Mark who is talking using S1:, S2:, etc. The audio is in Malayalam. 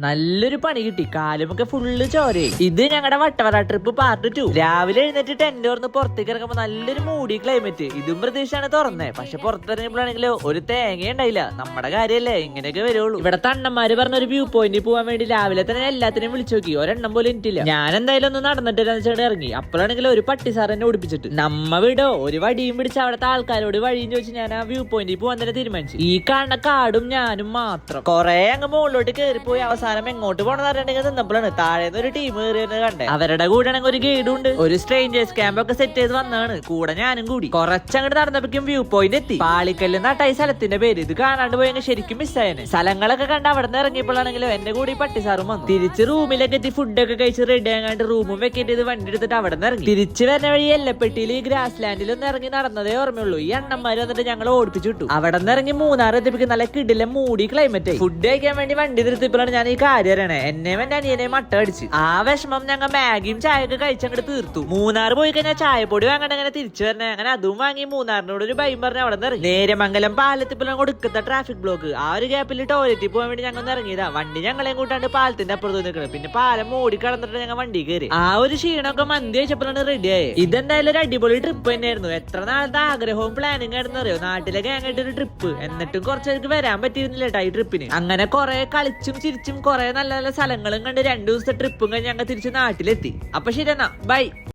S1: നല്ലൊരു പണി കിട്ടി. കാലുമൊക്കെ ഫുള്ള് ചോരയായി. ഇത് ഞങ്ങളുടെ വട്ടവട ട്രിപ്പ് പാർട്ട് 2. രാവിലെ എഴുന്നേറ്റ് ടെന്റ് തുറന്ന് പുറത്തേക്ക് ഇറങ്ങുമ്പോ നല്ലൊരു മൂടി ക്ലൈമറ്റ്. ഇതും പ്രതീക്ഷയാണ് തുറന്നേ. പക്ഷെ പുറത്തിറങ്ങിയപ്പോഴാണെങ്കിലോ ഒരു തേങ്ങ ഉണ്ടായില്ല. നമ്മുടെ കാര്യല്ലേ, ഇങ്ങനെയൊക്കെ വരുള്ളൂ. ഇവിടെ തണ്ണന്മാര് പറഞ്ഞ ഒരു വ്യൂ പോയിന്റ് പോകാൻ വേണ്ടി രാവിലെ തന്നെ എല്ലാത്തിനെയും വിളിച്ചു നോക്കി. ഒരെണ്ണം പോലും എനിറ്റില്ല. ഞാൻ എന്തായാലും ഒന്ന് നടന്നിട്ട് ഇറങ്ങി. അപ്പോഴാണെങ്കിലും ഒരു പട്ടി സാർ എന്നെ ഓടിപ്പിച്ചിട്ട് നമ്മ വിടോ ഒരു വടിയും പിടിച്ച് അവിടുത്തെ ആൾക്കാരോട് വഴിയും ചോദിച്ച് ഞാൻ ആ വ്യൂ പോയിന്റിൽ പോകാൻ തന്നെ തീരുമാനിച്ചു. ഈ കാണുന്ന കാടും ഞാനും മാത്രം. കൊറേ അങ്ങ് മുകളിലോട്ട് കയറിപ്പോയി അവസാനം എങ്ങോട്ട് പോണെന്ന് അറിയണ്ടെങ്കിൽ നിന്നപ്പോഴാണ് താഴേന്ന് ഒരു ടീം കയറിയെന്ന് കണ്ടേ. അവരുടെ കൂടെ ആണെങ്കിൽ ഒരു ഗൈഡും ഉണ്ട്. ഒരു സ്ട്രേഞ്ചേഴ്സ് ക്യാമ്പ് ഒക്കെ സെറ്റ് ചെയ്ത് വന്നാണ്. കൂടെ ഞാനും കൂടി. കുറച്ചങ്ങോട്ട് നടന്നപ്പോഴേക്കും വ്യൂ പോയിന്റ് എത്തി. പാളിക്കല്ല് നട്ടായി സ്ഥലത്തിന്റെ പേര്. ഇത് കാണാണ്ട് പോയെങ്കിൽ ശരിക്കും മിസ്സായനെ. സ്ഥലങ്ങളൊക്കെ കണ്ട് അവിടെ നിന്ന് ഇറങ്ങിയപ്പോഴാണെങ്കിലും എന്റെ കൂടി പട്ടിസാറും വന്നു. തിരിച്ച് റൂമിലേക്ക് എത്തി ഫുഡൊക്കെ കഴിച്ച് റെഡി ആകാണ്ട് റൂമും വെക്കേറ്റ് ചെയ്ത് വണ്ടി എടുത്തിട്ട് അവിടെ നിന്ന് ഇറങ്ങി. തിരിച്ച് വരുന്ന വഴി എല്ലപ്പെട്ടിയിൽ ഈ ഗ്രാസ് ലാൻഡിൽ ഒന്ന് ഇറങ്ങി നടന്നതേ ഓർമ്മയുള്ളൂ. ഈ അണ്ണന്മാര് വന്നിട്ട് ഞങ്ങൾ ഓടിപ്പിച്ചു വിട്ടു. അവിടെ നിന്ന് ഇറങ്ങി മൂന്നാർ എത്തിപ്പിക്കും നല്ല കിടിലെ മൂടി ക്ലൈമറ്റ്. ഫുഡ് കഴിക്കാൻ വേണ്ടി വണ്ടി നിർത്തിയപ്പോഴാണ് ഞാൻ ഈ കാര്യം അറിയണേ. എന്നെയും എന്റെ അനിയനെയും മട്ട അടിച്ച്. ആ വിഷമം ഞങ്ങൾ മാഗിയും ചായയൊക്കെ കഴിച്ചങ്ങോട്ട് തീർത്തു. മൂന്നാർ പോയി കഴിഞ്ഞാൽ ചായപ്പൊടി വാങ്ങാണ്ട് അങ്ങനെ തിരിച്ചു വരണേ. അങ്ങനെ അതും വാങ്ങി മൂന്നാറിനോട് ഒരു ഭയം പറഞ്ഞ് അവിടെ നിന്ന് ഇറങ്ങി. Neramangalam പാലത്തിപ്പോഴും കൊടുക്കത്ത traffic block. ആ ഒരു ഗ്യാപ്പിൽ ടോയ്ലറ്റിൽ പോകാൻ വേണ്ടി ഞങ്ങൾ ഇറങ്ങിയതാ. വണ്ടി ഞങ്ങളെയും കൂട്ടാണ്ട് പാലത്തിന്റെ അപ്പുറത്ത് നിൽക്കണം. പിന്നെ പാലം മൂടി കടന്നിട്ട് ഞങ്ങൾ വണ്ടി കയറി. ആ ഒരു ക്ഷീണമൊക്കെ മന്തി വെച്ചപ്പോഴാണ് റെഡിയായി. ഇതെന്തായാലും ഒരു അടിപൊളി ട്രിപ്പ് തന്നെയായിരുന്നു. എത്ര നാളത്തെ ആഗ്രഹവും പ്ലാനിങ് ആയിരുന്നു അറിയോ, നാട്ടിലെ ഗാങ്ങായിട്ട് ഒരു ട്രിപ്പ്. എന്നിട്ടും കുറച്ചേർക്ക് വരാൻ പറ്റിയിരുന്നില്ല കേട്ടോ ഈ ട്രിപ്പിന്. അങ്ങനെ കുറെ കളിച്ചും ചിരിച്ചും കുറെ നല്ല നല്ല സ്ഥലങ്ങളും കണ്ട് 2 ദിവസത്തെ ട്രിപ്പും കഴിഞ്ഞ് ഞങ്ങൾ തിരിച്ച് നാട്ടിലെത്തി. അപ്പൊ ശരി എന്നാ, ബൈ.